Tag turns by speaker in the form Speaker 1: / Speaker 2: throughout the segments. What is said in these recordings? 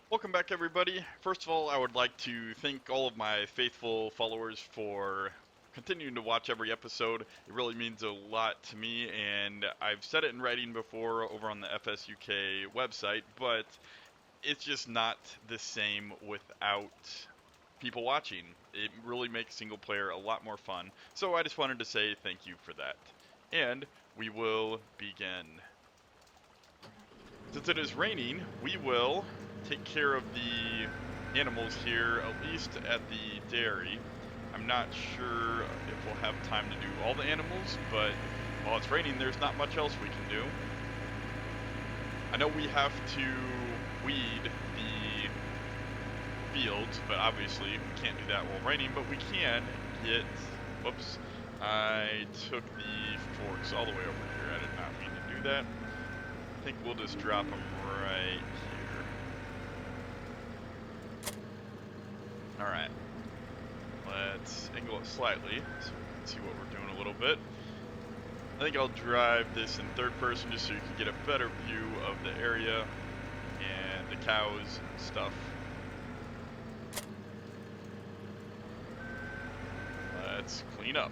Speaker 1: Welcome back, everybody. First of all, I would like to thank all of my faithful followers for continuing to watch every episode. It really means a lot to me, and I've said it in writing before over on the FSUK website, but it's just not the same without people watching. It really makes single player a lot more fun. So I just wanted to say thank you for that. And we will begin. Since it is raining, we will take care of the animals here, at least at the dairy. I'm not sure if we'll have time to do all the animals, but while it's raining, there's not much else we can do. I know we have to weed the fields, but obviously we can't do that while raining, but we can get, whoops, I took the forks all the way over here. I did not mean to do that. I think we'll just drop them right here. Alright. Let's angle it slightly so we can see what we're doing a little bit. I think I'll drive this in third person just so you can get a better view of the area and the cows and stuff. Let's clean up.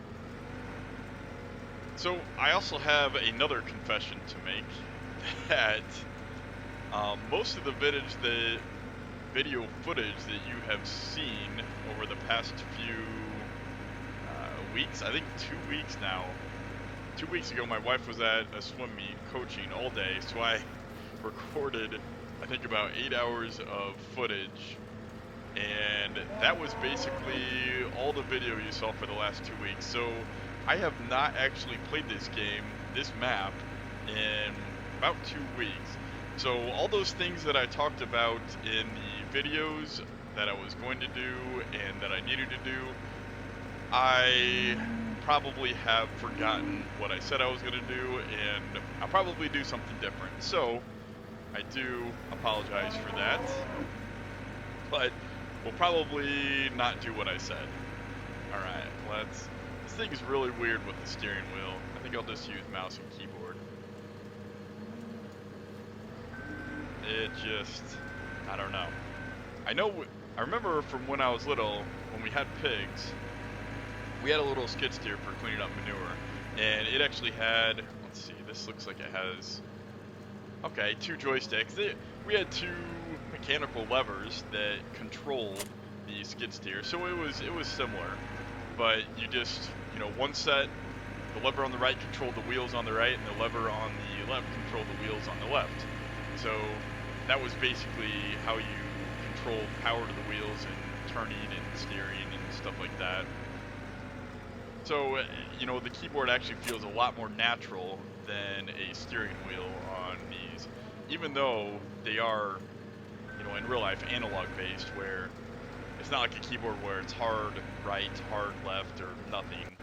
Speaker 1: So I also have another confession to make. That most of the video footage that you have seen over the past few weeks, I think 2 weeks now. 2 weeks ago, my wife was at a swim meet coaching all day, so I recorded, I think, about 8 hours of footage, and that was basically all the video you saw for the last 2 weeks. So I have not actually played this game, this map, in about 2 weeks. So all those things that I talked about in the videos that I was going to do and that I needed to do, I probably have forgotten what I said I was going to do, and I'll probably do something different. So I do apologize for that, but we'll probably not do what I said. Alright, this thing is really weird with the steering wheel. I think I'll just use mouse and keyboard. It just, I don't know. I remember from when I was little, when we had pigs, we had a little skid steer for cleaning up manure, and it actually had, let's see, this looks like it has, okay, 2 joysticks. We had 2 mechanical levers that controlled the skid steer, so it was similar, but you just, one set, the lever on the right controlled the wheels on the right, and the lever on the left controlled the wheels on the left. So that was basically how you controlled power to the wheels and turning and steering and stuff like that. So, the keyboard actually feels a lot more natural than a steering wheel on these, even though they are, in real life analog based, where it's not like a keyboard where it's hard right, hard left, or nothing.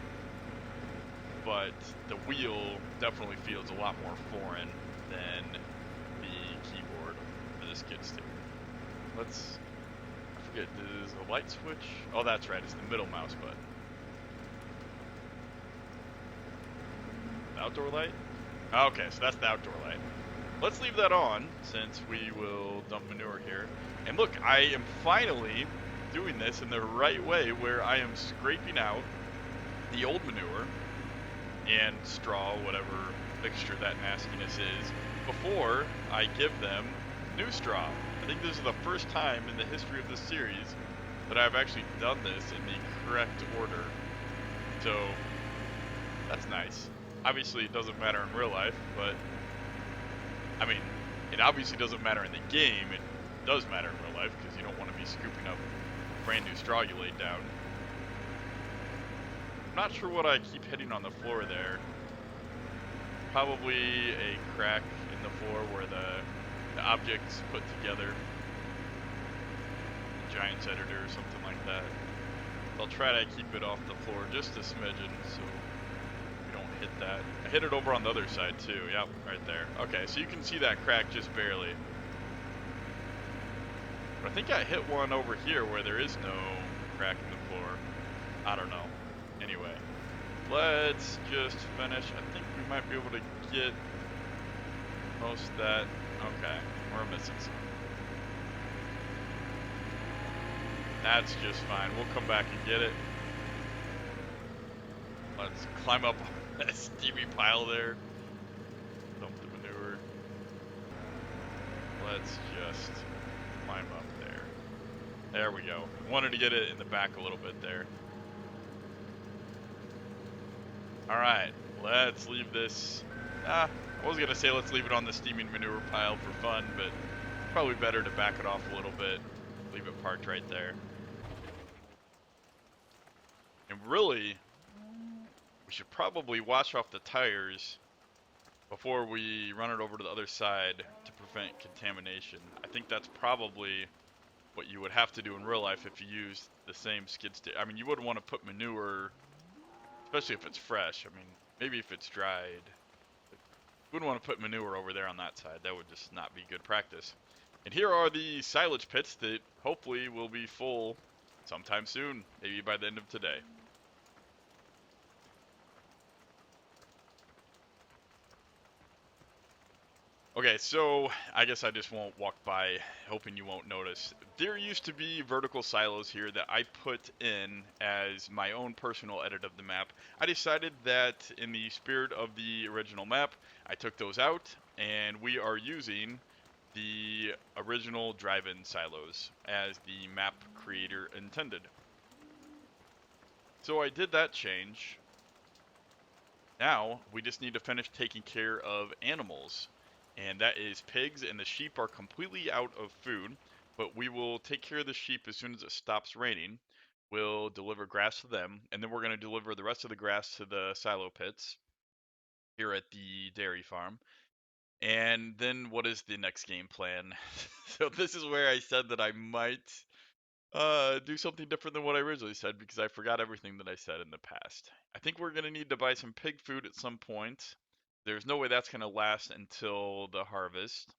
Speaker 1: But the wheel definitely feels a lot more foreign than the keyboard for the skid steer. I forget, is the light switch? Oh, that's right, it's the middle mouse button. Outdoor light? Okay, so that's the outdoor light. Let's leave that on, since we will dump manure here. And look, I am finally doing this in the right way, where I am scraping out the old manure and straw, whatever mixture that nastiness is, before I give them new straw. I think this is the first time in the history of this series that I've actually done this in the correct order. So, that's nice. Obviously, it doesn't matter in real life, but, I mean, it obviously doesn't matter in the game. It does matter in real life, because you don't want to be scooping up brand new straw you laid down. I'm not sure what I keep hitting on the floor there. Probably a crack in the floor where the objects put together. The Giants editor or something like that. I'll try to keep it off the floor just a smidgen so we don't hit that. I hit it over on the other side too. Yep, right there. Okay, so you can see that crack just barely. But I think I hit one over here where there is no crack in the floor. I don't know. Anyway, let's just finish. I think we might be able to get most of that. Okay, we're missing some. That's just fine. We'll come back and get it. Let's climb up that steamy pile there. Dump the manure. Let's just climb up there. There we go. Wanted to get it in the back a little bit there. Alright, let's leave this. I was going to say let's leave it on the steaming manure pile for fun, but probably better to back it off a little bit. Leave it parked right there. And really, we should probably wash off the tires before we run it over to the other side to prevent contamination. I think that's probably what you would have to do in real life if you use the same skid steer. I mean, you wouldn't want to put manure, especially if it's fresh. I mean, maybe if it's dried. You wouldn't want to put manure over there on that side. That would just not be good practice. And here are the silage pits that hopefully will be full sometime soon, maybe by the end of today. Okay, so I guess I just won't walk by, hoping you won't notice. There used to be vertical silos here that I put in as my own personal edit of the map. I decided that in the spirit of the original map, I took those out, and we are using the original drive-in silos as the map creator intended. So I did that change. Now, we just need to finish taking care of animals. And that is pigs, and the sheep are completely out of food, but we will take care of the sheep as soon as it stops raining. We'll deliver grass to them, and then we're going to deliver the rest of the grass to the silo pits here at the dairy farm. And then what is the next game plan? So this is where I said that I might do something different than what I originally said, because I forgot everything that I said in the past. I think we're going to need to buy some pig food at some point. There's no way that's going to last until the harvest.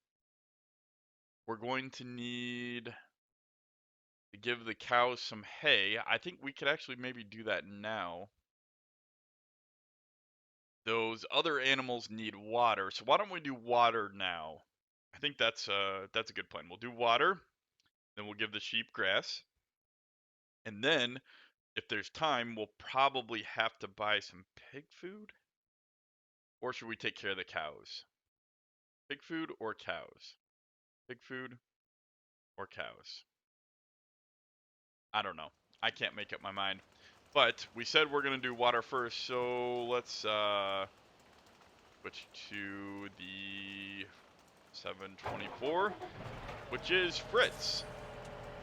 Speaker 1: We're going to need to give the cows some hay. I think we could actually maybe do that now. Those other animals need water, so why don't we do water now? I think that's a good plan. We'll do water, then we'll give the sheep grass, and then if there's time, we'll probably have to buy some pig food. Or should we take care of the cows? Pig food or cows? Pig food or cows? I don't know. I can't make up my mind. But we said we're going to do water first, so let's switch to the 724, which is Fritz.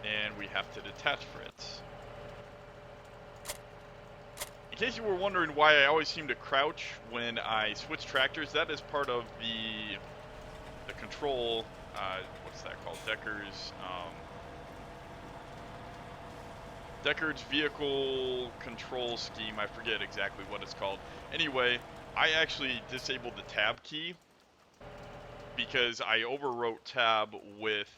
Speaker 1: And we have to detach Fritz. In case you were wondering why I always seem to crouch when I switch tractors, that is part of the control, what's that called? Deckard's vehicle control scheme. I forget exactly what it's called. Anyway, I actually disabled the tab key because I overwrote tab with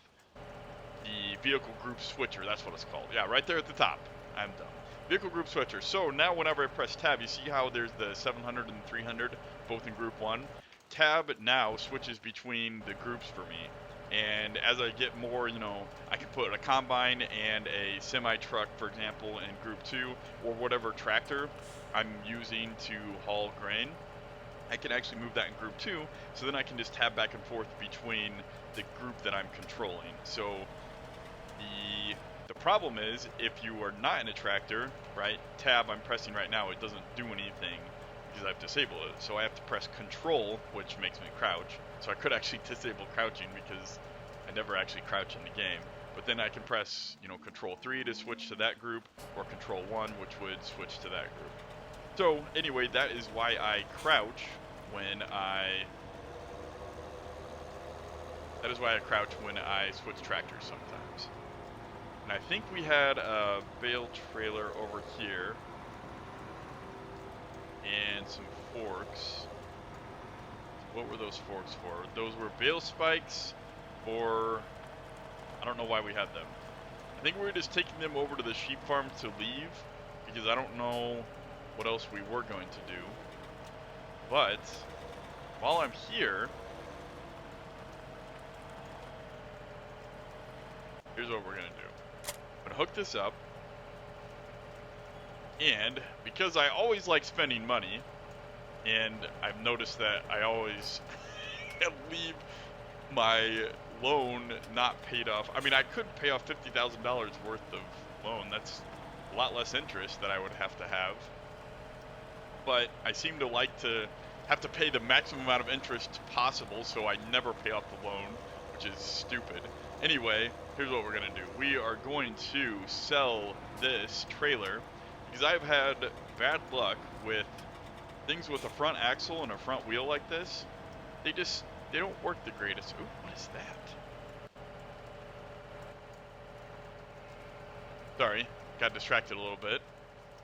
Speaker 1: the vehicle group switcher. That's what it's called. Yeah, right there at the top. I'm dumb. Vehicle group switcher. So now whenever I press tab, you see how there's the 700 and 300 both in group 1? Tab now switches between the groups for me. And as I get more, I can put a combine and a semi-truck, for example, in group 2, or whatever tractor I'm using to haul grain. I can actually move that in group 2, so then I can just tab back and forth between the group that I'm controlling. So the problem is, if you are not in a tractor, right, tab I'm pressing right now, it doesn't do anything because I've disabled it. So I have to press control, which makes me crouch. So I could actually disable crouching because I never actually crouch in the game. But then I can press, control 3 to switch to that group, or control 1, which would switch to that group. So anyway, that is why I crouch when I switch tractors sometimes. And I think we had a bale trailer over here and some forks. What were those forks for? Those were bale spikes, or I don't know why we had them. I think we were just taking them over to the sheep farm to leave, because I don't know what else we were going to do. But while I'm here, here's what we're going to do. I'm gonna hook this up, and because I always like spending money, and I've noticed that I always leave my loan not paid off. I mean, I could pay off $50,000 worth of loan. That's a lot less interest that I would have to have. But I seem to like to have to pay the maximum amount of interest possible, so I never pay off the loan, which is stupid. Anyway, here's what we're gonna do. We are going to sell this trailer because I've had bad luck with things with a front axle and a front wheel like this. They don't work the greatest. Ooh, what is that? Sorry, got distracted a little bit.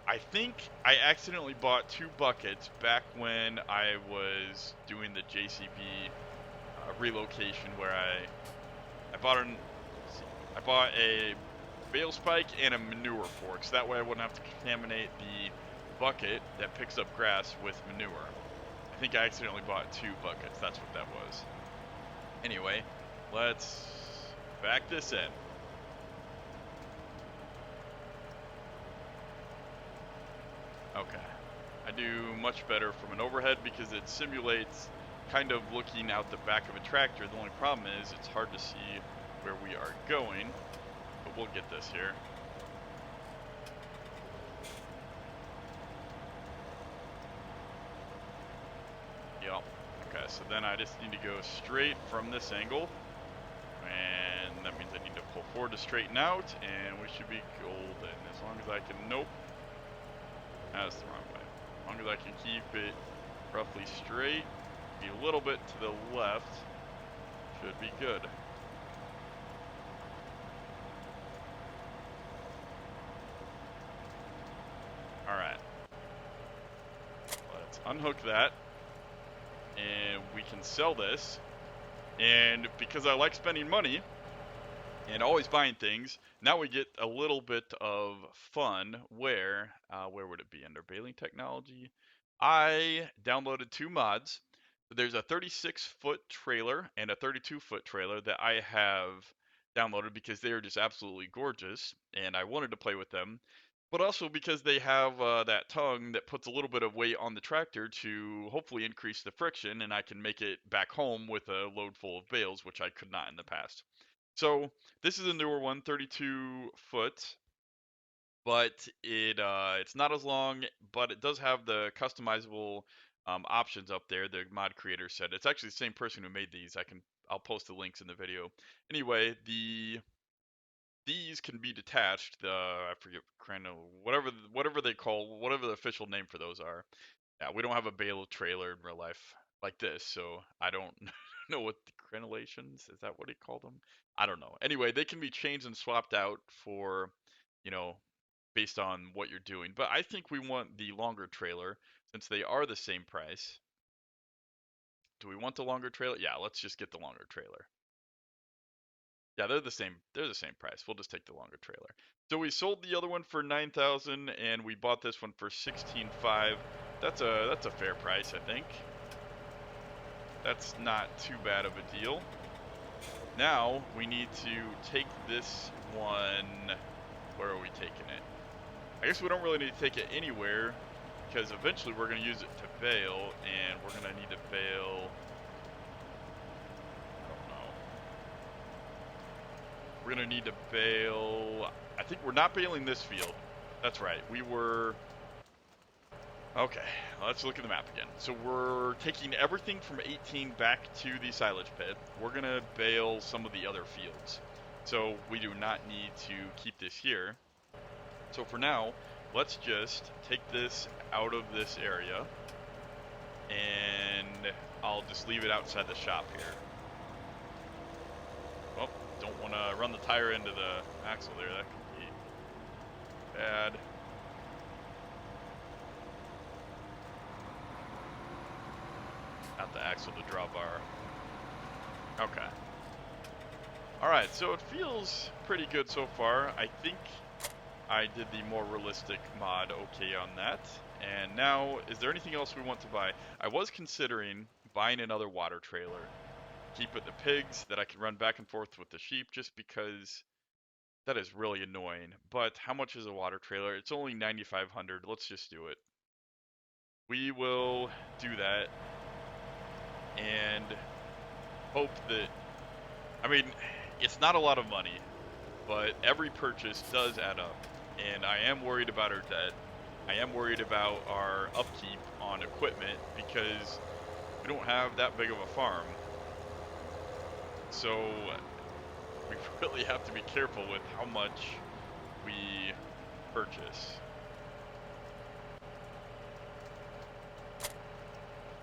Speaker 1: I think I accidentally bought 2 buckets back when I was doing the JCB relocation, where I bought a bale spike and a manure fork, so that way I wouldn't have to contaminate the bucket that picks up grass with manure. I think I accidentally bought 2 buckets. That's what that was. Anyway, let's back this in. Okay. I do much better from an overhead because it simulates kind of looking out the back of a tractor. The only problem is it's hard to see where we are going, but we'll get this here. Yep. Okay, so then I just need to go straight from this angle, and that means I need to pull forward to straighten out, and we should be golden. As long as I can, nope, that's the wrong way. As long as I can keep it roughly straight, be a little bit to the left, should be good. Alright. Let's unhook that, and we can sell this. And because I like spending money and always buying things, now we get a little bit of fun where would it be under baling technology? I downloaded 2 mods. There's a 36-foot trailer and a 32-foot trailer that I have downloaded because they are just absolutely gorgeous, and I wanted to play with them, but also because they have that tongue that puts a little bit of weight on the tractor to hopefully increase the friction, and I can make it back home with a load full of bales, which I could not in the past. So this is a newer one, 32 foot, but it's not as long, but it does have the customizable options up there. The mod creator said it's actually the same person who made these. I'll post the links in the video. Anyway, these can be detached. I forget whatever they call, whatever the official name for those are. Yeah, we don't have a bale trailer in real life like this, so I don't know what the crenellations, is that what he called them? I don't know. Anyway, they can be changed and swapped out for, you know, based on what you're doing. But I think we want the longer trailer since they are the same price. Do we want the longer trailer? Yeah, let's just get the longer trailer. Yeah, they're the same. They're the same price. We'll just take the longer trailer. So we sold the other one for 9,000, and we bought this one for 16,500. That's a fair price, I think. That's not too bad of a deal. Now we need to take this one. Where are we taking it? I guess we don't really need to take it anywhere because eventually we're going to use it to bale, and we're going to need to bale. We're going to need to bale. I think we're not baling this field. That's right. We were. Okay, let's look at the map again. So we're taking everything from 18 back to the silage pit. We're going to bale some of the other fields. So we do not need to keep this here. So for now, let's just take this out of this area. And I'll just leave it outside the shop here. Oh, don't want to run the tire into the axle there. That could be bad. Not the axle, the drawbar. Okay. Alright, so it feels pretty good so far. I think I did the more realistic mod okay on that. And now, is there anything else we want to buy? I was considering buying another water trailer. Keep with the pigs that I can run back and forth with the sheep, just because That is really annoying. But how much is a water trailer? It's only 9,500. Let's just do it. We will do that and hope that, I mean, it's not a lot of money, but every purchase does add up. And I am worried about our debt. I am worried about our upkeep on equipment because we don't have that big of a farm. So we really have to be careful with how much we purchase.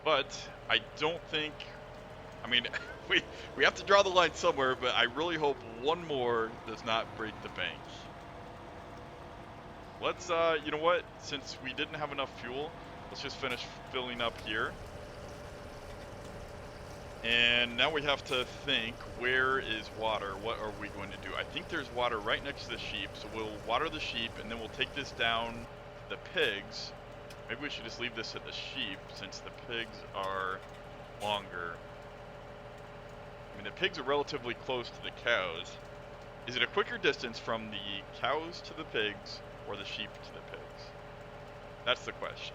Speaker 1: But I don't think, I mean, we have to draw the line somewhere, but I really hope one more does not break the bank. Let's, you know what? Since we didn't have enough fuel, let's just finish filling up here. And now we have to think, where is water? What are we going to do? I think there's water right next to the sheep, so we'll water the sheep, and then we'll take this down the pigs. Maybe we should just leave this at the sheep, since the pigs are longer. I mean, the pigs are relatively close to the cows. Is it a quicker distance from the cows to the pigs, or the sheep to the pigs? That's the question.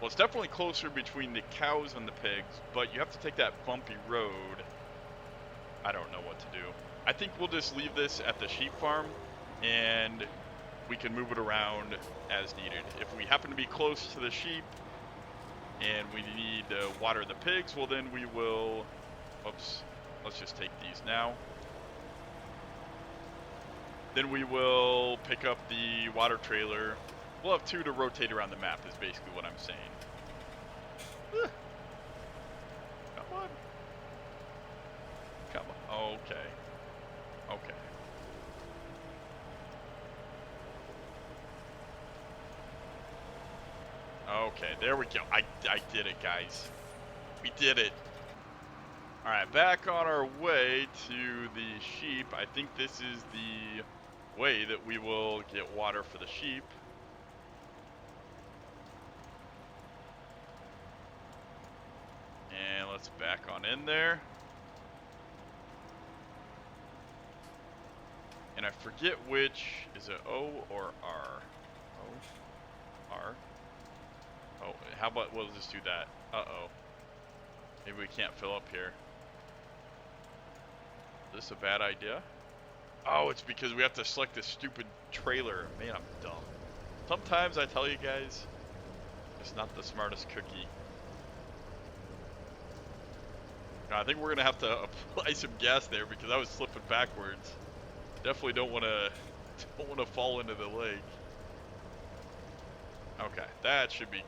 Speaker 1: Well, it's definitely closer between the cows and the pigs, but you have to take that bumpy road. I don't know what to do. I think we'll just leave this at the sheep farm, and we can move it around as needed. If we happen to be close to the sheep, and we need to water the pigs, well then we will, oops, let's just take these now. Then we will pick up the water trailer. We'll have two to rotate around the map is basically what I'm saying. Come on. Come on. Okay. Okay. Okay, there we go. I did it, guys. We did it. Alright, back on our way to the sheep. I think this is the way that we will get water for the sheep. And let's back on in there. And I forget which, is it O or R? O? R? Oh, how about we'll just do that. Uh-oh. Maybe we can't fill up here. Is this a bad idea? Oh, it's because we have to select this stupid trailer. Man, I'm dumb. Sometimes I tell you guys, it's not the smartest cookie. I think we're gonna have to apply some gas there because I was slipping backwards. Definitely don't want to fall into the lake. Okay, that should be good.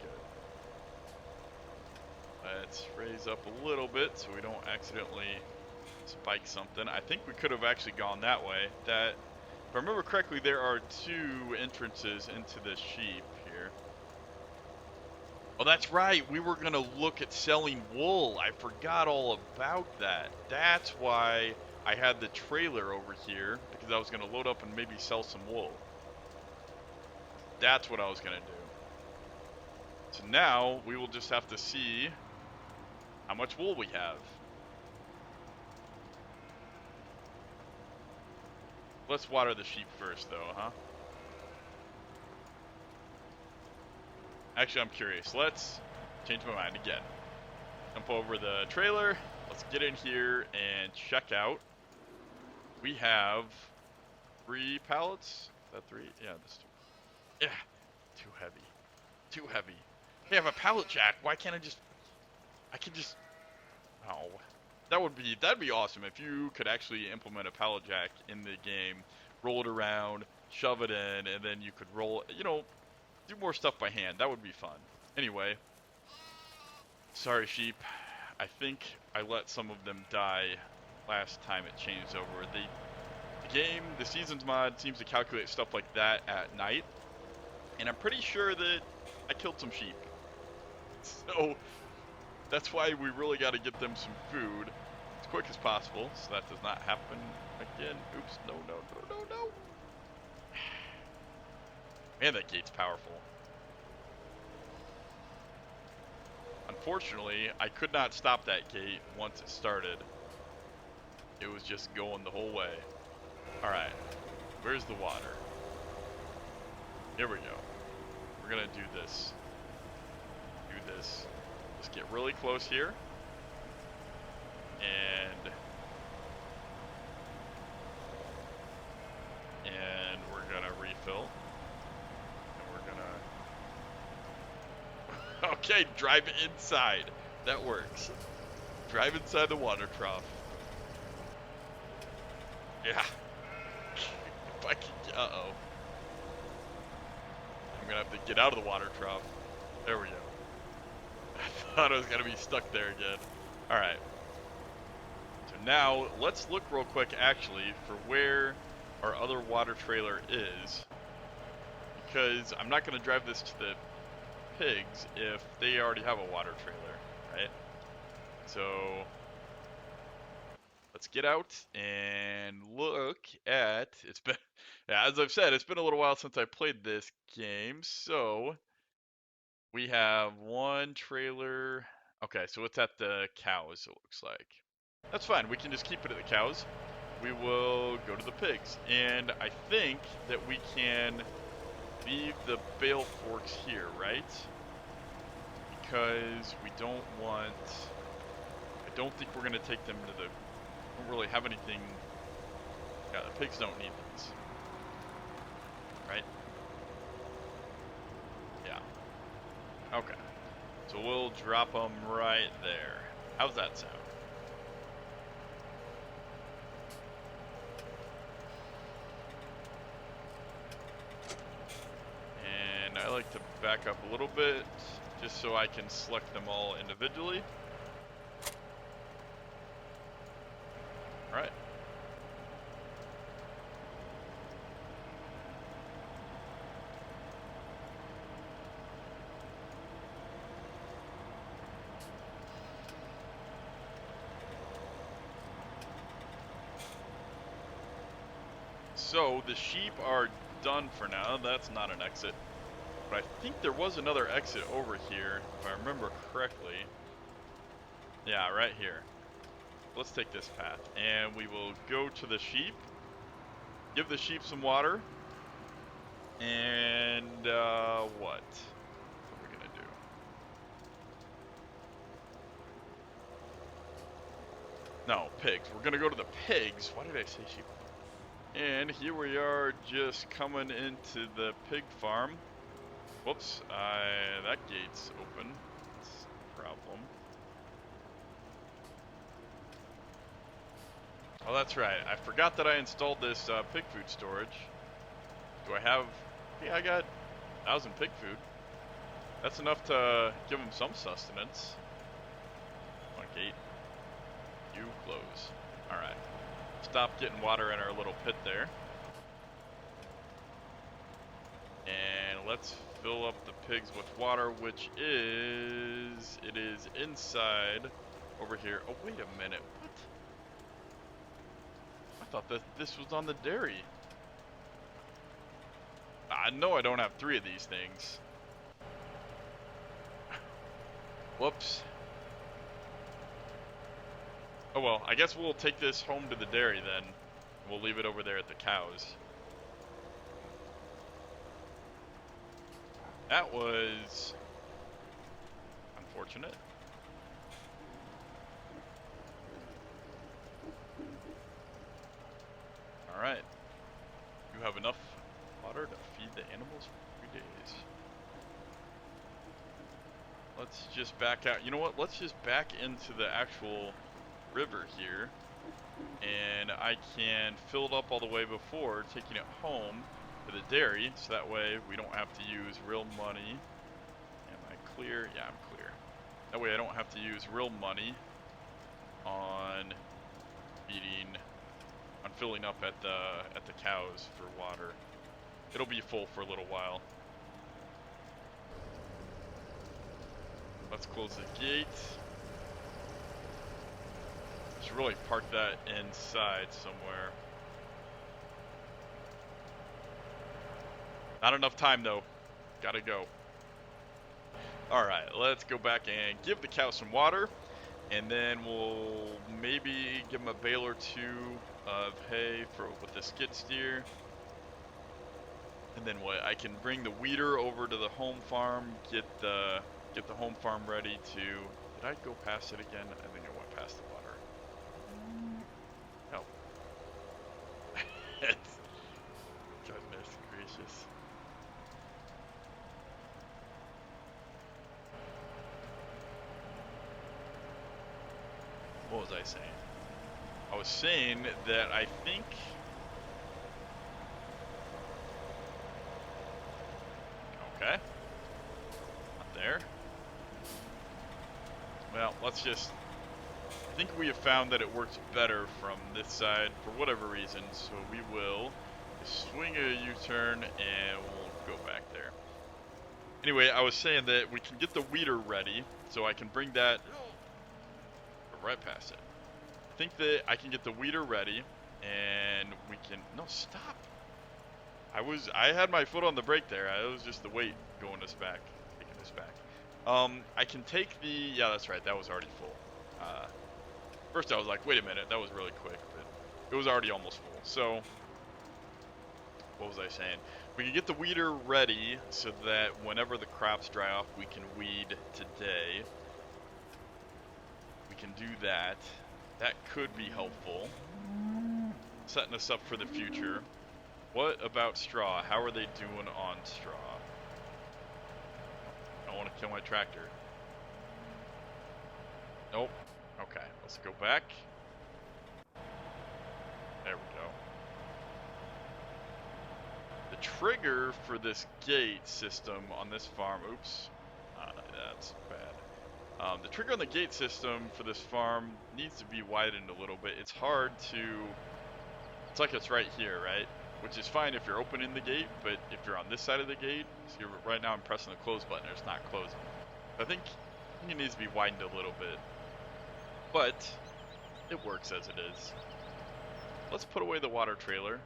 Speaker 1: Let's raise up a little bit so we don't accidentally spike something. I think we could have actually gone that way. That, if I remember correctly, there are two entrances into the sheep here. Oh, that's right. We were going to look at selling wool. I forgot all about that. That's why I had the trailer over here, because I was going to load up and maybe sell some wool. That's what I was going to do. So now we will just have to see how much wool we have. Let's water the sheep first, though, huh? Actually, I'm curious. Let's change my mind again. Jump over the trailer. Let's get in here and check out. We have 3 pallets. Is that 3? Yeah, that's 2. Yeah, too heavy. Too heavy. Hey, I have a pallet jack. Why can't I just... Oh. That'd be awesome if you could actually implement a pallet jack in the game, roll it around, shove it in, and then you could roll, you know, do more stuff by hand. That would be fun. Anyway, sorry sheep. I think I let some of them die last time it changed over. The game, the Seasons mod seems to calculate stuff like that at night, and I'm pretty sure that I killed some sheep. So that's why we really got to get them some food as quick as possible, so that does not happen again. Oops, no. Man, that gate's powerful. Unfortunately, I could not stop that gate once it started. It was just going the whole way. All right, where's the water? Here we go. We're gonna do this. Do this. Just get really close here. And we're gonna refill. And we're gonna... Okay, drive inside. That works. Drive inside the water trough. Yeah. If I can... Uh-oh. I'm gonna have to get out of the water trough. There we go. I thought I was gonna be stuck there again. Alright. So now, let's look real quick, actually, for where our other water trailer is. Because I'm not gonna drive this to the pigs if they already have a water trailer, right? So... let's get out and look at, it's been, yeah, as I've said, it's been a little while since I played this game, so we have one trailer. Okay, so it's at the cows, it looks like. That's fine, we can just keep it at the cows. We will go to the pigs, and I think that we can leave the bale forks here, right? Because we don't want, I don't think we're going to take them to the, don't really have anything. Yeah, the pigs don't need these. Right? Yeah. Okay. So we'll drop them right there. How's that sound? And I like to back up a little bit just so I can select them all individually. All right. So the sheep are done for now. That's not an exit. But I think there was another exit over here, if I remember correctly. Yeah, right here. Let's take this path. And we will go to the sheep. Give the sheep some water. And, what? What are we gonna do? No, pigs. We're gonna go to the pigs. Why did I say sheep? And here we are just coming into the pig farm. Whoops, that gate's open. That's a problem. Oh, that's right. I forgot that I installed this pig food storage. Do I have... Yeah, I got 1,000 pig food. That's enough to give them some sustenance. Come on, gate. You close. Alright. Stop getting water in our little pit there. And let's fill up the pigs with water, which is... it is inside over here. Oh, wait a minute. What? I thought that this was on the dairy. No, I don't have 3 of these things. Whoops. Oh well, I guess we'll take this home to the dairy then. We'll leave it over there at the cows. That was unfortunate. Alright. You have enough water to feed the animals for 3 days. Let's just back out. You know what? Let's just back into the actual river here. And I can fill it up all the way before taking it home to the dairy. So that way we don't have to use real money. Am I clear? Yeah, I'm clear. That way I don't have to use real money on feeding, on filling up at the cows for water. It'll be full for a little while. Let's close the gate. Should really park that inside somewhere. Not enough time though. Gotta go. Alright, let's go back and give the cows some water. And then we'll maybe give them a bale or 2 of hay with the skid steer. And then what? I can bring the weeder over to the home farm, get the home farm ready to. Did I go past it again? I think I went past the water. No. Goodness gracious. What was I saying? I was saying that I think. Okay. Not there. Well, let's just. I think we have found that it works better from this side for whatever reason, so we will swing a U-turn and we'll go back there. Anyway, I was saying that we can get the weeder ready, so I can bring that right past it. I think that I can get the weeder ready, and we can. No, stop. I had my foot on the brake there. It was just the weight going us back, taking us back. I can take the. Yeah, that's right. That was already full. First I was like, wait a minute, that was really quick, but it was already almost full. So, what was I saying? We can get the weeder ready so that whenever the crops dry off, we can weed today. We can do that. That could be helpful. Setting us up for the future. What about straw? How are they doing on straw? I don't want to kill my tractor. Nope. Okay, let's go back. There we go. The trigger for this gate system on this farm, oops, that's bad. The trigger on the gate system for this farm needs to be widened a little bit. It's hard to, it's like it's right here, right? Which is fine if you're opening the gate, but if you're on this side of the gate, so right now I'm pressing the close button, it's not closing. I think it needs to be widened a little bit. But it works as it is. Let's put away the water trailer.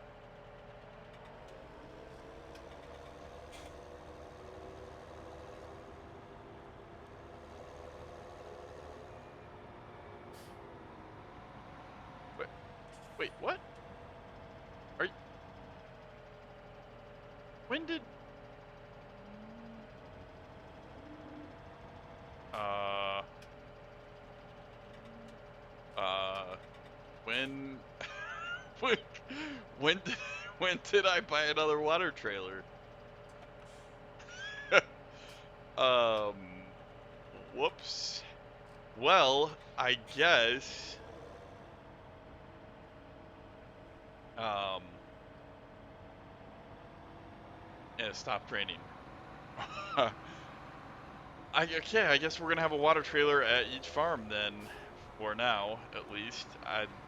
Speaker 1: Wait, what? Are you... When did... When... when did I buy another water trailer? Whoops. Well, I guess... and it stopped raining. Okay, I guess we're gonna have a water trailer at each farm then, for now, at least.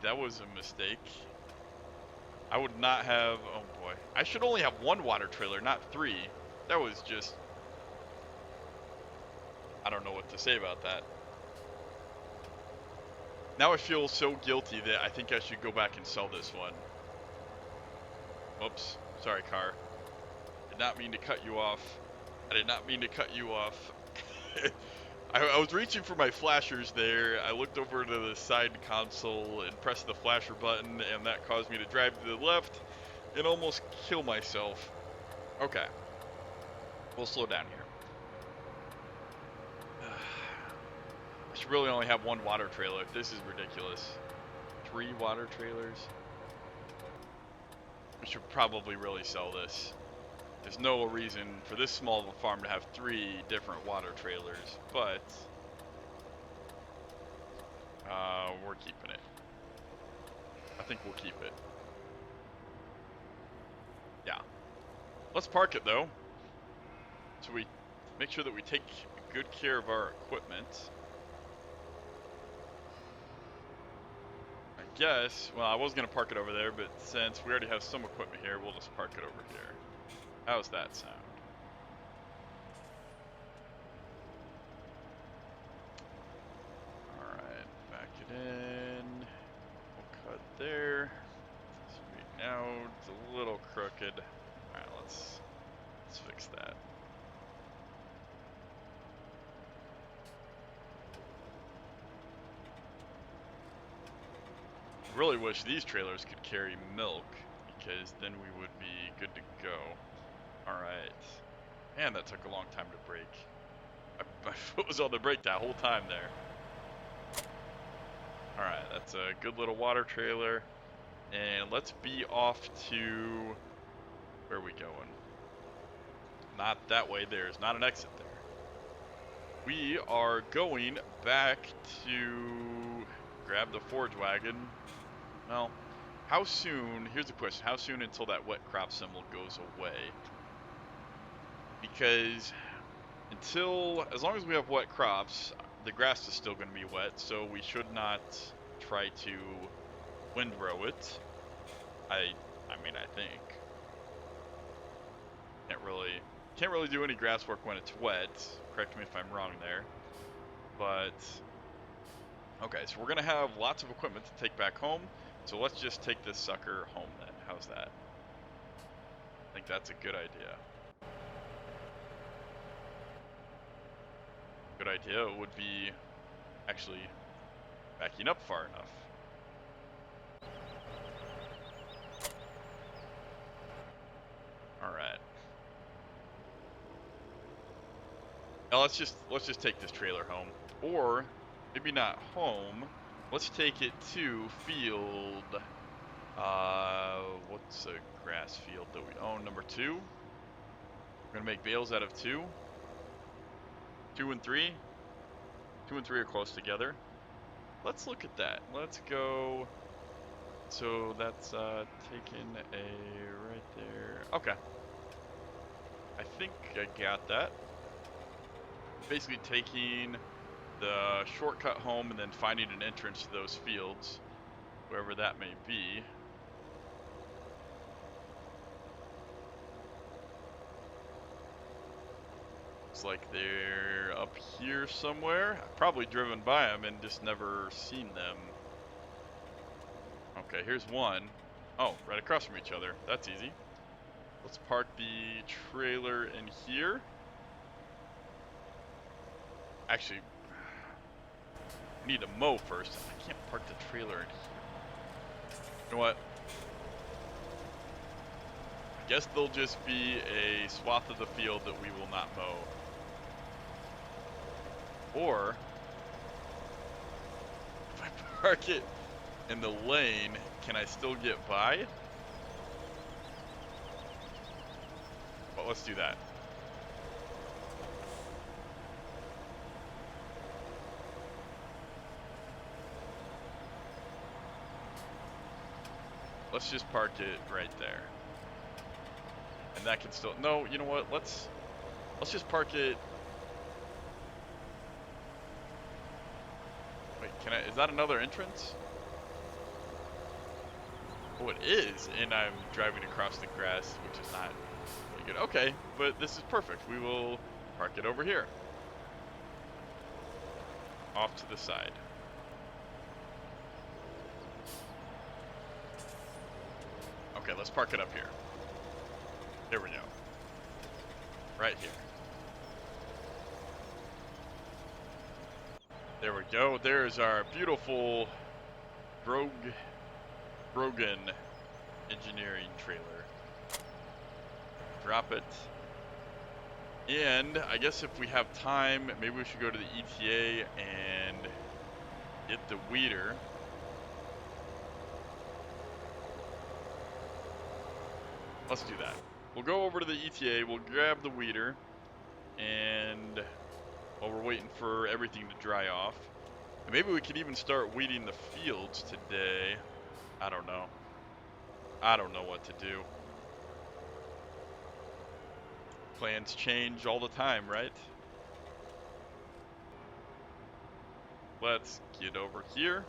Speaker 1: That was a mistake. I would not have, oh boy. I should only have one water trailer, not three. That was just, I don't know what to say about that. Now I feel so guilty that I think I should go back and sell this one. Whoops, sorry car. Did not mean to cut you off. I did not mean to cut you off. I was reaching for my flashers there. I looked over to the side console and pressed the flasher button, and that caused me to drive to the left and almost kill myself. Okay. We'll slow down here. I should really only have one water trailer. This is ridiculous. 3 water trailers. We should probably really sell this. There's no reason for this small of a farm to have 3 different water trailers, but we're keeping it. I think we'll keep it. Yeah. Let's park it though, so we make sure that we take good care of our equipment. I guess, well, I was going to park it over there, but since we already have some equipment here, we'll just park it over here. How's that sound? Alright, back it in. We'll cut there. Straighten out. It's a little crooked. Alright, let's fix that. Really wish these trailers could carry milk, because then we would be good to go. Alright. Man, that took a long time to brake. My foot was on the brake that whole time there. Alright, that's a good little water trailer. And let's be off to... Where are we going? Not that way. There's not an exit there. We are going back to grab the forage wagon. Well, how soon, here's the question, how soon until that wet crop symbol goes away? Because as long as we have wet crops, the grass is still going to be wet, so we should not try to windrow it. I mean, I think. Can't really do any grass work when it's wet. Correct me if I'm wrong there. But, okay, so we're going to have lots of equipment to take back home. So let's just take this sucker home then. How's that? I think that's a good idea. Good idea would be actually backing up far enough. Alright. Now let's just take this trailer home. Or maybe not home. Let's take it to field. What's a grass field that we own? Number 2. We're gonna make bales out of 2. 2 and 3. 2 and 3 are close together. Let's look at that. Let's go. So that's taking a right there. Okay. I think I got that. Basically taking the shortcut home and then finding an entrance to those fields, wherever that may be. Looks like they're up here somewhere. I've probably driven by them and just never seen them. Okay, here's one. Oh, right across from each other. That's easy. Let's park the trailer in here. Actually, I need to mow first. I can't park the trailer in here. You know what? I guess there'll just be a swath of the field that we will not mow. Or, if I park it in the lane, can I still get by? Well, let's do that. Let's just park it right there. And that can still, no, you know what, let's just park it. Wait, is that another entrance? Oh, it is, and I'm driving across the grass, which is not really good. Okay, but this is perfect. We will park it over here. Off to the side. Okay, let's park it up here. There we go. Right here. There we go. There's our beautiful Brogan engineering trailer. Drop it. And I guess if we have time, maybe we should go to the ETA and get the weeder. Let's do that. We'll go over to the ETA, we'll grab the weeder, and while we're waiting for everything to dry off, and maybe we could even start weeding the fields today. I don't know. I don't know what to do. Plans change all the time, right? Let's get over here.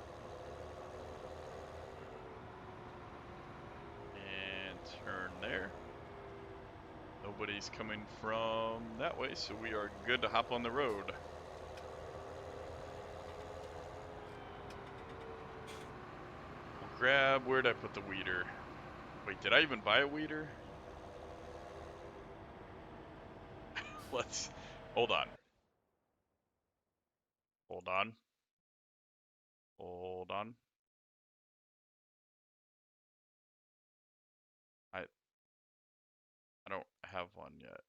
Speaker 1: And turn there. Nobody's coming from that way, so we are good to hop on the road. We'll grab, where'd I put the weeder? Wait, did I even buy a weeder? Let's, hold on. Hold on. Hold on. I don't have one yet.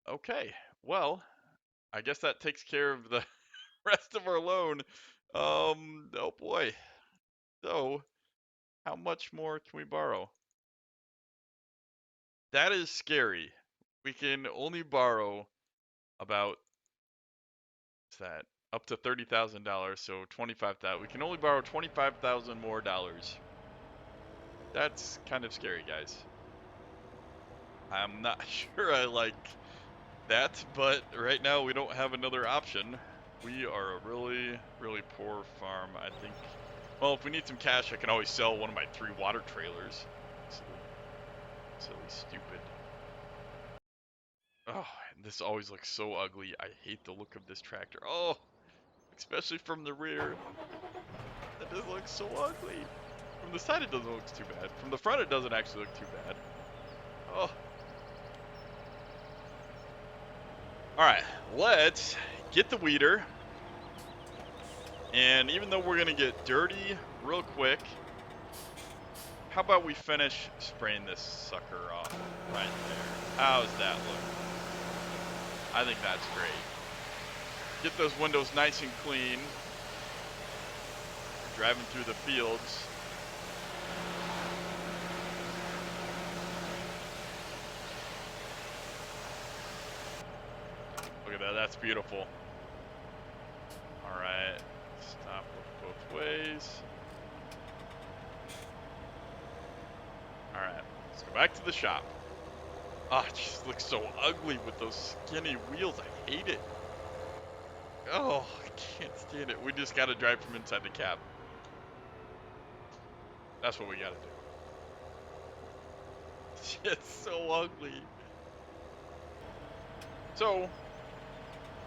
Speaker 1: Okay, well, I guess that takes care of the rest of our loan. Oh boy. So, how much more can we borrow? That is scary. We can only borrow about, what's that? Up to $30,000, so 25,000. We can only borrow 25,000 more dollars. That's kind of scary, guys. I'm not sure I like that, but right now we don't have another option. We are a really, really poor farm, I think. Well, if we need some cash, I can always sell one of my 3 water trailers. Silly, stupid. Oh, and this always looks so ugly. I hate the look of this tractor. Oh, especially from the rear. That just looks so ugly. From the side, it doesn't look too bad. From the front, it doesn't actually look too bad. Oh. All right, let's get the weeder. And even though we're gonna get dirty real quick, how about we finish spraying this sucker off right there? How's that look? I think that's great. Get those windows nice and clean. Driving through the fields. Look at that, that's beautiful. All right, stop, look both ways. All right, let's go back to the shop. Ah, it just looks so ugly with those skinny wheels. I hate it. Oh, I can't stand it. We just gotta drive from inside the cab. That's what we gotta do. It's so ugly. So,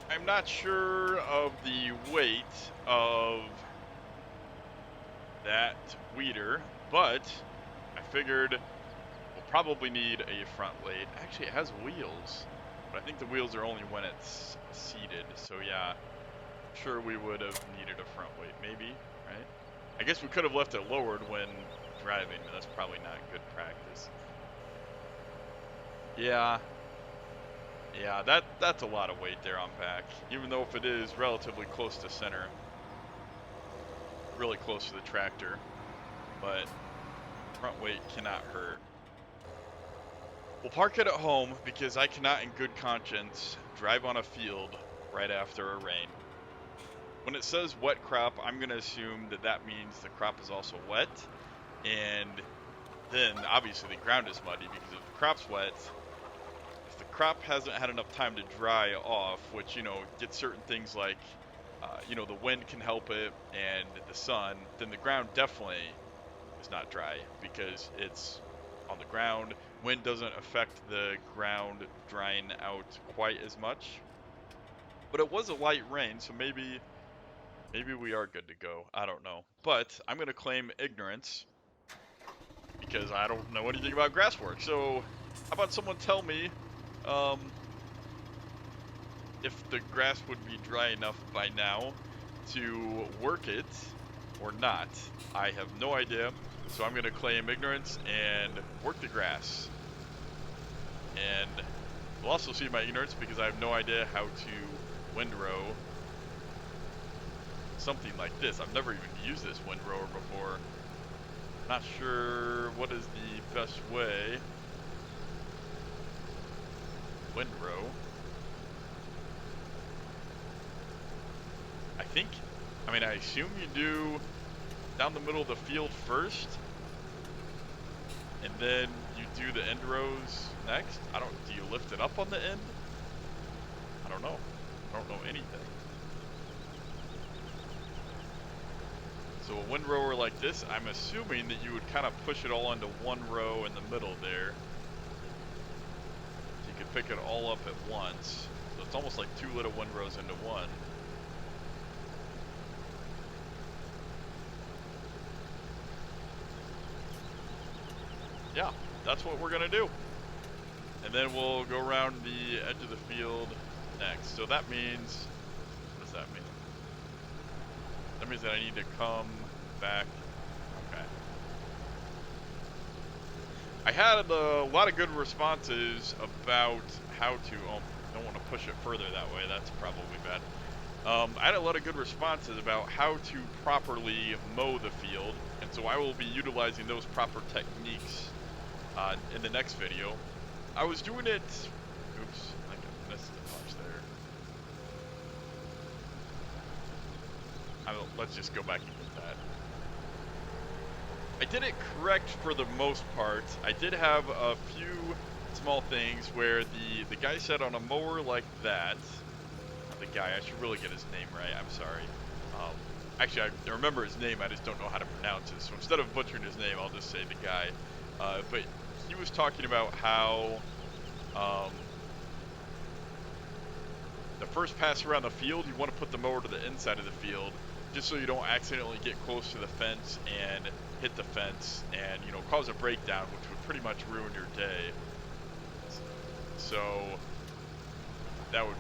Speaker 1: I'm not sure of the weight of that weeder, but I figured we'll probably need a front weight. Actually, it has wheels, but I think the wheels are only when it's seated. So yeah, I'm sure we would have needed a front weight, maybe, right? I guess we could have left it lowered when driving, but that's probably not good practice. Yeah, that's a lot of weight there on back, even though if it is relatively close to center, really close to the tractor, but front weight cannot hurt. We'll park it at home because I cannot in good conscience drive on a field right after a rain. When it says wet crop, I'm going to assume that that means the crop is also wet, and then obviously the ground is muddy because if the crop's wet, if the crop hasn't had enough time to dry off, which, you know, gets certain things like, you know, the wind can help it and the sun, then the ground definitely is not dry because it's on the ground. Wind doesn't affect the ground drying out quite as much. But it was a light rain, so maybe we are good to go. I don't know. But I'm going to claim ignorance because I don't know anything about grass work. So how about someone tell me if the grass would be dry enough by now to work it or not. I have no idea. So I'm going to claim ignorance and work the grass. And we'll also see my ignorance because I have no idea how to windrow something like this. I've never even used this windrower before. Not sure what is the best way. Windrow. I assume you do down the middle of the field first, and then you do the end rows next. Do you lift it up on the end? I don't know. I don't know anything. So a windrower like this, I'm assuming that you would kind of push it all into one row in the middle there. So you could pick it all up at once. So it's almost like 2 little windrows into one. Yeah, that's what we're gonna do. And then we'll go around the edge of the field next. So that means, what does that mean? That means that I need to come back. Okay. I had a lot of good responses about how to. Oh, don't want to push it further that way. That's probably bad. I had a lot of good responses about how to properly mow the field, and so I will be utilizing those proper techniques in the next video. I was doing it. Oops, I missed the punch there. Let's just go back and get that. I did it correct for the most part. I did have a few small things where the guy said on a mower like that. The guy, I should really get his name right. I'm sorry. Actually, I remember his name. I just don't know how to pronounce it. So instead of butchering his name, I'll just say the guy. But he was talking about how the first pass around the field, you want to put the mower to the inside of the field, just so you don't accidentally get close to the fence and hit the fence and, you know, cause a breakdown, which would pretty much ruin your day. So that would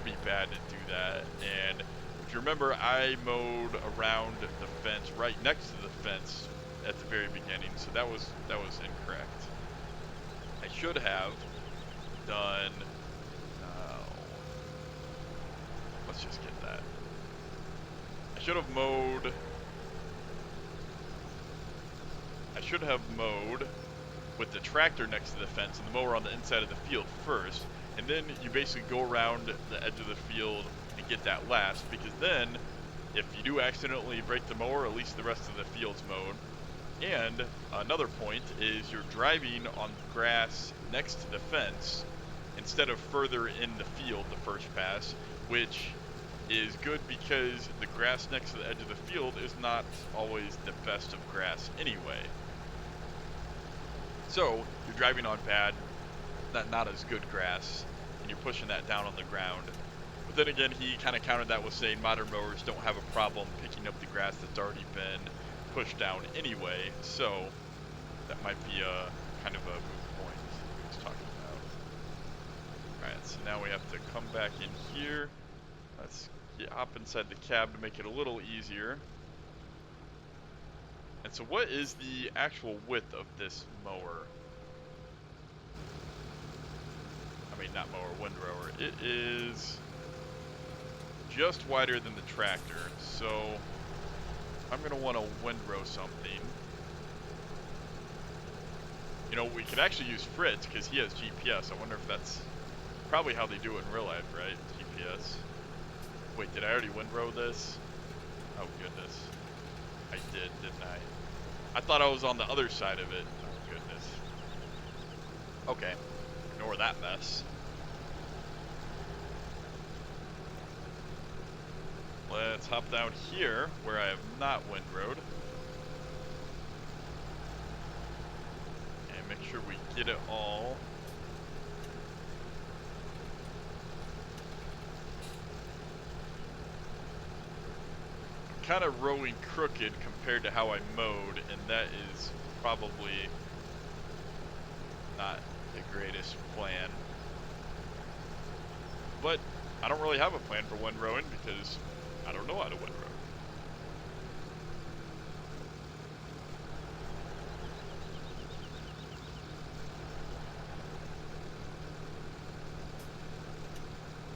Speaker 1: be bad to do that. And if you remember, I mowed around the fence, right next to the fence at the very beginning, so that was incorrect. I should have done. Let's just get that. I should have mowed with the tractor next to the fence and the mower on the inside of the field first, and then you basically go around the edge of the field and get that last, because then if you do accidentally break the mower, at least the rest of the field's mowed. And another point is you're driving on grass next to the fence instead of further in the field the first pass, which is good because the grass next to the edge of the field is not always the best of grass anyway. So you're driving on bad, not as good grass, and you're pushing that down on the ground. But then again, he kind of countered that with saying modern mowers don't have a problem picking up the grass that's already been pushed down anyway, so that might be a kind of a moot point he was talking about. Alright, so now we have to come back in here. Let's hop inside the cab to make it a little easier. And so what is the actual width of this mower? I mean, not mower, windrower. It is just wider than the tractor, so I'm going to want to windrow something. You know, we could actually use Fritz because he has GPS. I wonder if that's probably how they do it in real life, right? GPS. Wait, did I already windrow this? Oh, goodness. I did, didn't I? I thought I was on the other side of it. Oh, goodness. Okay. Ignore that mess. Let's hop down here where I have not windrowed. And make sure we get it all. Kind of rowing crooked compared to how I mowed, and that is probably not the greatest plan. But I don't really have a plan for windrowing because I don't know how to windrow.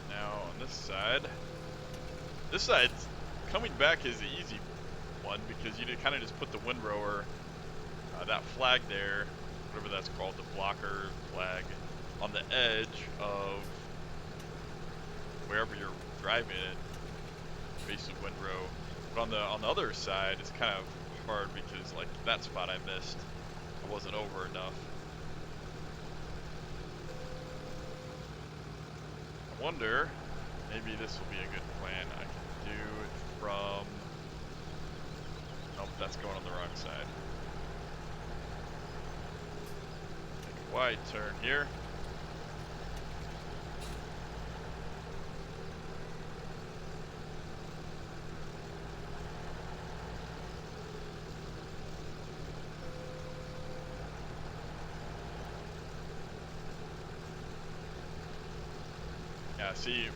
Speaker 1: Now on this side's coming back is the easy one because you kind of just put the windrower, that flag there, whatever that's called, the blocker flag, on the edge of wherever you're driving it, basically windrow. But on the other side, it's kind of hard because like that spot I missed, I wasn't over enough. I wonder, maybe this will be a good plan. I can do it from, nope, that's going on the wrong side. Take a wide turn here. Yeah, see,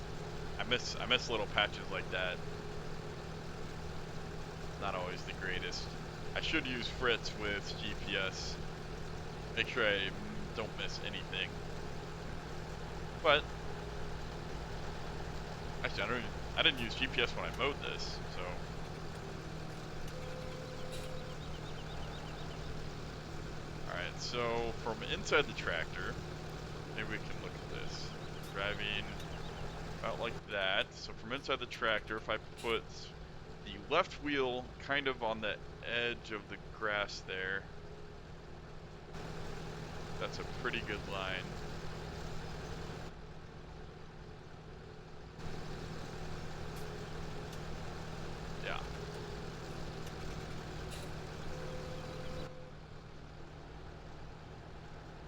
Speaker 1: I miss little patches like that. Not always the greatest. I should use Fritz with GPS. make sure I don't miss anything. But actually, I didn't use GPS when I mowed this, so. All right, so from inside the tractor, maybe we can look at this. Driving about like that. So from inside the tractor, if I put the left wheel kind of on the edge of the grass there, that's a pretty good line. Yeah.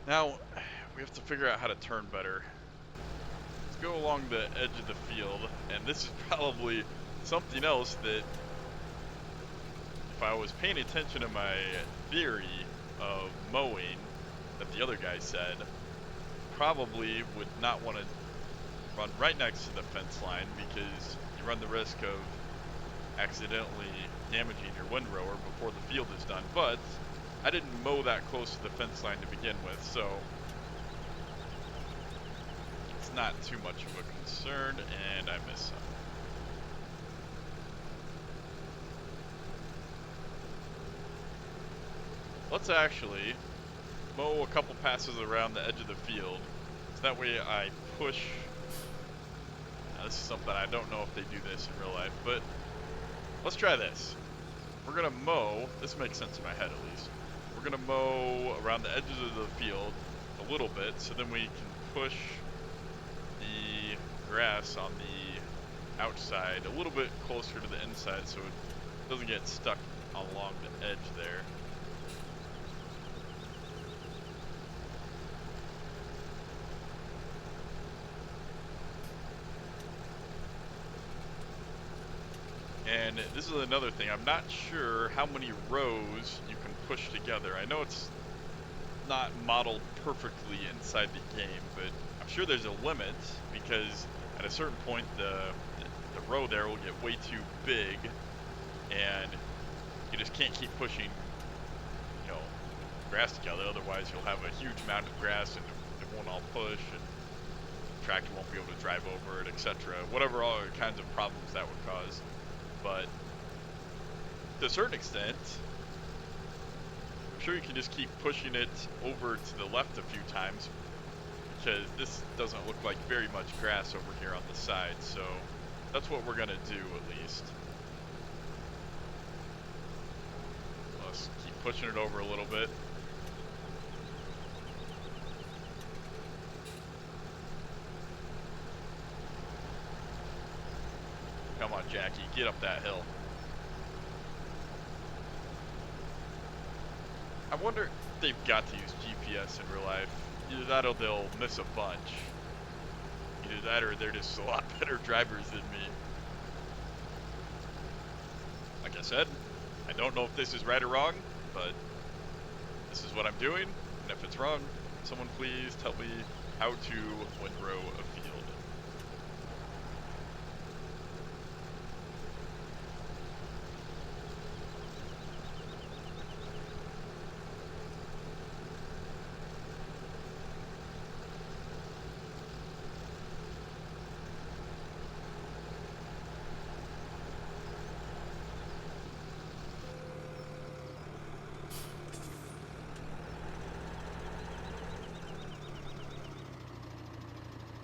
Speaker 1: Now, we have to figure out how to turn better. Let's go along the edge of the field, and this is probably something else that, if I was paying attention to my theory of mowing that the other guy said, probably would not want to run right next to the fence line, because you run the risk of accidentally damaging your windrower before the field is done. But I didn't mow that close to the fence line to begin with, so it's not too much of a concern, and I missed some. Let's actually mow a couple passes around the edge of the field, so that way I push. Now, this is something I don't know if they do this in real life, but let's try this. We're gonna mow, this makes sense in my head at least. We're gonna mow around the edges of the field a little bit, so then we can push the grass on the outside a little bit closer to the inside so it doesn't get stuck along the edge there. And this is another thing, I'm not sure how many rows you can push together. I know it's not modeled perfectly inside the game, but I'm sure there's a limit, because at a certain point the row there will get way too big, and you just can't keep pushing, you know, grass together. Otherwise you'll have a huge amount of grass and it won't all push, and the tractor won't be able to drive over it, etc. Whatever all kinds of problems that would cause. But to a certain extent, I'm sure you can just keep pushing it over to the left a few times, because this doesn't look like very much grass over here on the side, so that's what we're gonna do at least. Let's keep pushing it over a little bit. Come on, Jackie, get up that hill. I wonder if they've got to use GPS in real life. Either that or they'll miss a bunch. Either that or they're just a lot better drivers than me. Like I said, I don't know if this is right or wrong, but this is what I'm doing. And if it's wrong, someone please tell me how to windrow a field.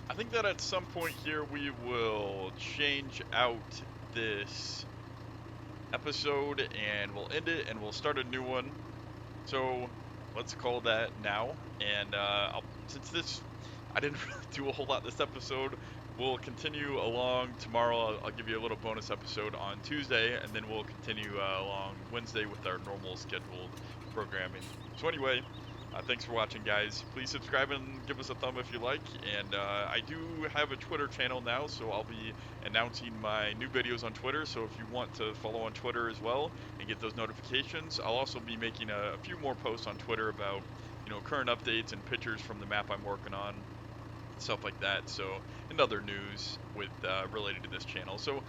Speaker 1: I think that at some point here we will change out this episode and we'll end it and we'll start a new one. So let's call that now. And since I didn't really do a whole lot this episode, we'll continue along tomorrow. I'll give you a little bonus episode on Tuesday, and then we'll continue along Wednesday with our normal scheduled programming. So anyway, thanks for watching, guys. Please subscribe and give us a thumb if you like. And I do have a Twitter channel now, so I'll be announcing my new videos on Twitter. So if you want to follow on Twitter as well and get those notifications, I'll also be making a few more posts on Twitter about, you know, current updates and pictures from the map I'm working on, stuff like that. So, and other news with related to this channel. So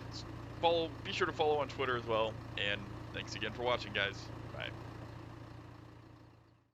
Speaker 1: be sure to follow on Twitter as well. And thanks again for watching, guys.